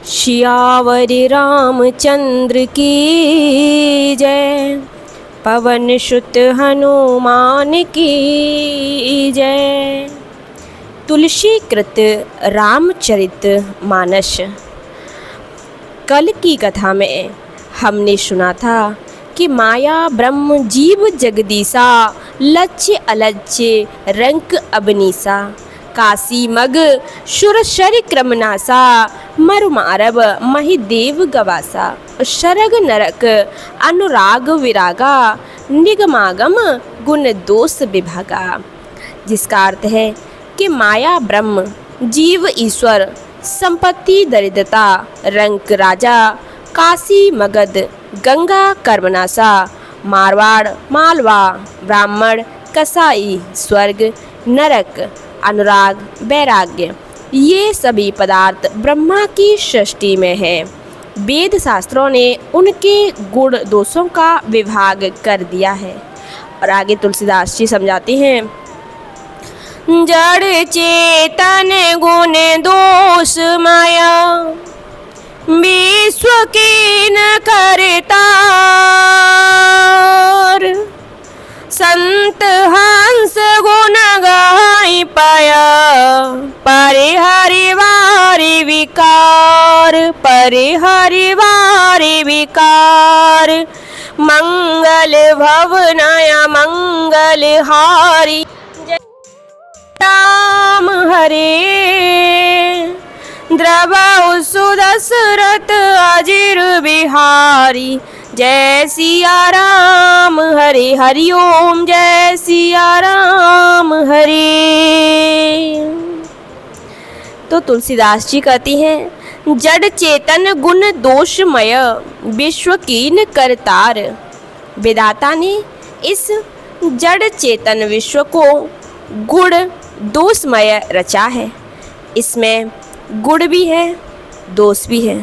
सियावर रामचंद्र की जय। पवन सुत हनुमान की जय। तुलसी कृत रामचरित मानस। कल की कथा में हमने सुना था कि माया ब्रह्म जीव जगदीसा, लक्ष्य अलक्ष्य रंक अबनीसा, काशी मग सुर शर क्रमनासा, मरु मारब महिदेव गवासा, शरग नरक अनुराग विरागा, निगमागम गुण दोष विभागा। जिसका अर्थ है कि माया ब्रह्म, जीव ईश्वर, संपत्ति दरिद्रता, रंक राजा, काशी मगध गंगा कर्मनासा, मारवाड़ मालवा ब्राह्मण कसाई, स्वर्ग नरक अनुराग वैराग्य, ये सभी पदार्थ ब्रह्मा की सृष्टि में हैं। वेद शास्त्रों ने उनके गुण दोषों का विभाग कर दिया है। और आगे तुलसीदास जी समझाते हैं, जड़ चेतन गुण दोष माया, विश्व कीन करतार, संत हंस गुण गाई पाया, परिहरि वारि विकार, परिहरि वारि विकार, मंगल भवनय मंगल हारी, राम हरे द्रवहु सुदशरथ अजिर बिहारी, जय सिया राम हरे हरि ओम, जय सिया राम हरे। तो तुलसीदास जी कहती हैं, जड़ चेतन गुण दोषमय विश्व कीन करतार। विधाता ने इस जड़ चेतन विश्व को गुण दोषमय रचा है। इसमें गुण भी है, दोष भी है।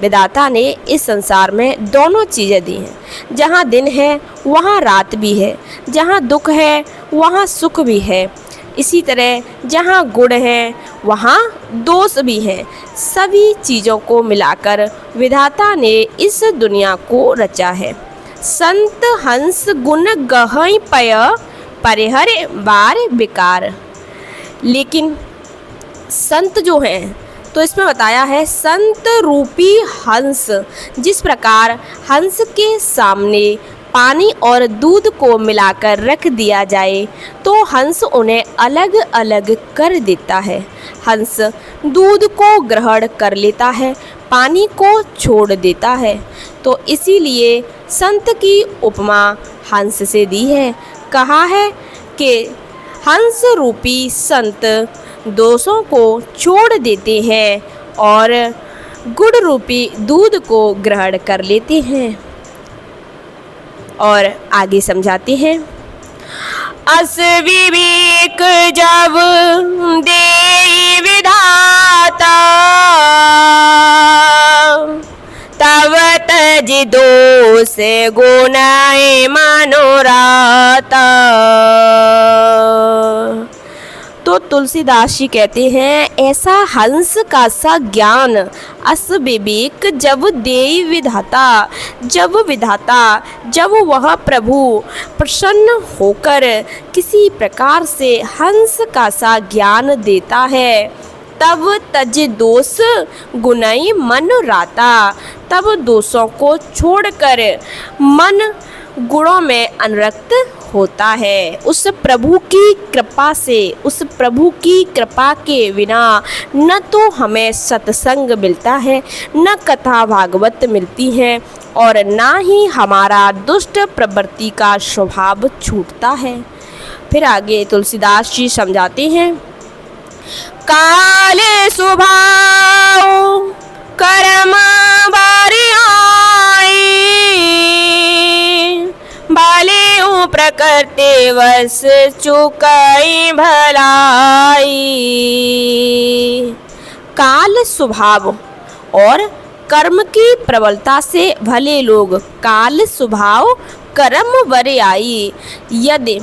विधाता ने इस संसार में दोनों चीज़ें दी हैं। जहाँ दिन है वहाँ रात भी है, जहाँ दुख है वहाँ सुख भी है। इसी तरह जहाँ गुण है वहाँ दोष भी है। सभी चीज़ों को मिलाकर विधाता ने इस दुनिया को रचा है। संत हंस गुण गहई पय, परिहर वार विकार। लेकिन संत जो हैं, तो इसमें बताया है संत रूपी हंस। जिस प्रकार हंस के सामने पानी और दूध को मिलाकर रख दिया जाए तो हंस उन्हें अलग अलग कर देता है। हंस दूध को ग्रहण कर लेता है, पानी को छोड़ देता है। तो इसीलिए संत की उपमा हंस से दी है। कहा है कि हंस रूपी संत दोषों को छोड़ देते हैं और गुण रूपी दूध को ग्रहण कर लेते हैं। और आगे समझाते हैं, अस विवेक जब दे विधाता, तब तज दोष गुनाए मनोराता। तो तुलसीदास जी कहते हैं, ऐसा हंस का सा ज्ञान अस विवेक जब दे विधाता, जब वह प्रभु प्रसन्न होकर किसी प्रकार से हंस का सा ज्ञान देता है, तब तज दोष गुनाई मन राता। तब दोषों को छोड़कर मन गुणों में अनुरक्त होता है। उस प्रभु की कृपा से, उस प्रभु की कृपा के बिना न तो हमें सत्संग मिलता है, न कथा भागवत मिलती है, और ना ही हमारा दुष्ट प्रवृत्ति का स्वभाव छूटता है। फिर आगे तुलसीदास जी समझाते हैं, काले स्वभाव कर्म बारी आई, बाले प्रकृति वश चुकाई भलाई। काल स्वभाव और कर्म की प्रबलता से भले लोग काल स्वभाव कर्म बरे आई। यदि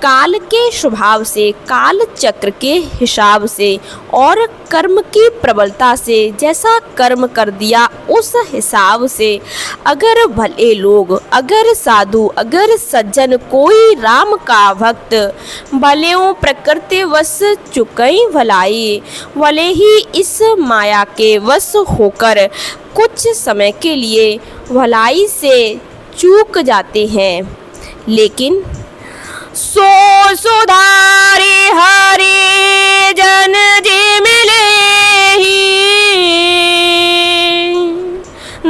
काल के स्वभाव से, काल चक्र के हिसाब से और कर्म की प्रबलता से जैसा कर्म कर दिया उस हिसाब से अगर भले लोग, अगर साधु, अगर सज्जन, कोई राम का भक्त भलेओं प्रकृति वश चुकई भलाई, भले ही इस माया के वश होकर कुछ समय के लिए भलाई से चूक जाते हैं, लेकिन सो सुधारे हरे जन जे मिले ही,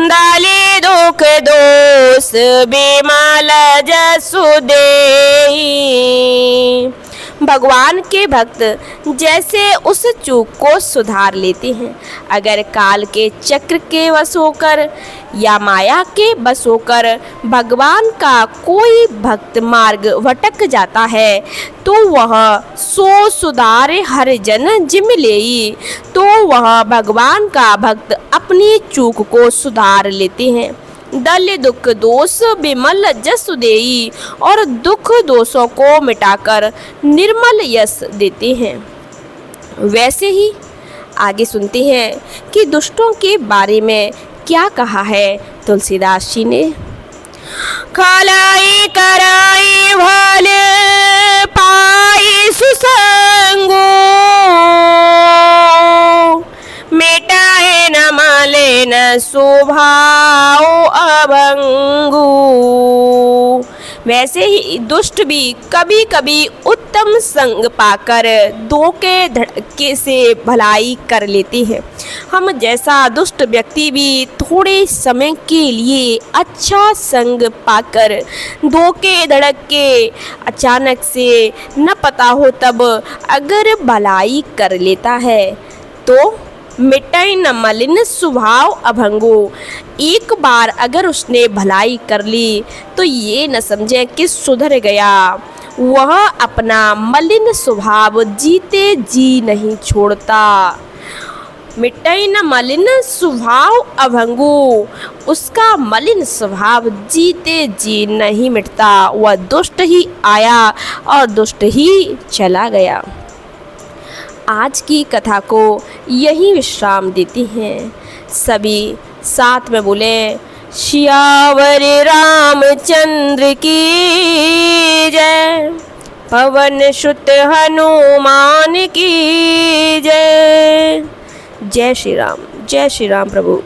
डाले दुख दोष बिमल जसु देहि। भगवान के भक्त जैसे उस चूक को सुधार लेते हैं, अगर काल के चक्र के वश होकर या माया के बस होकर भगवान का कोई भक्त मार्ग भटक जाता है तो वह सो सुधारे हर जन जिम लेई, तो वह भगवान का भक्त अपनी चूक को सुधार लेते हैं। दल दुख दोष बिमल जस देई, और दुख दोषों को मिटाकर निर्मल यश देते हैं। वैसे ही आगे सुनते हैं कि दुष्टों के बारे में क्या कहा है तुलसीदास जी ने। खलाई कराई भल पाई सुसंगो, मिटाए न मले न स्वभाव अभंगु। वैसे ही दुष्ट भी कभी कभी उत्तम संग पाकर धोखे धड़के से भलाई कर लेते हैं। हम जैसा दुष्ट व्यक्ति भी थोड़े समय के लिए अच्छा संग पाकर धोखे धड़के अचानक से न पता हो तब अगर भलाई कर लेता है तो मिटाई न मलिन स्वभाव अभंगो। एक बार अगर उसने भलाई कर ली तो ये न समझे कि सुधर गया, वह अपना मलिन स्वभाव जीते जी नहीं छोड़ता। मिटाई न मलिन स्वभाव अभंगो, उसका मलिन स्वभाव जीते जी नहीं मिटता, वह दुष्ट ही आया और दुष्ट ही चला गया। आज की कथा को यही विश्राम देती हैं। सभी साथ में बोले सियावर रामचंद्र की जय, पवन सुत हनुमान की जय। जय श्री राम, जय श्री राम प्रभु।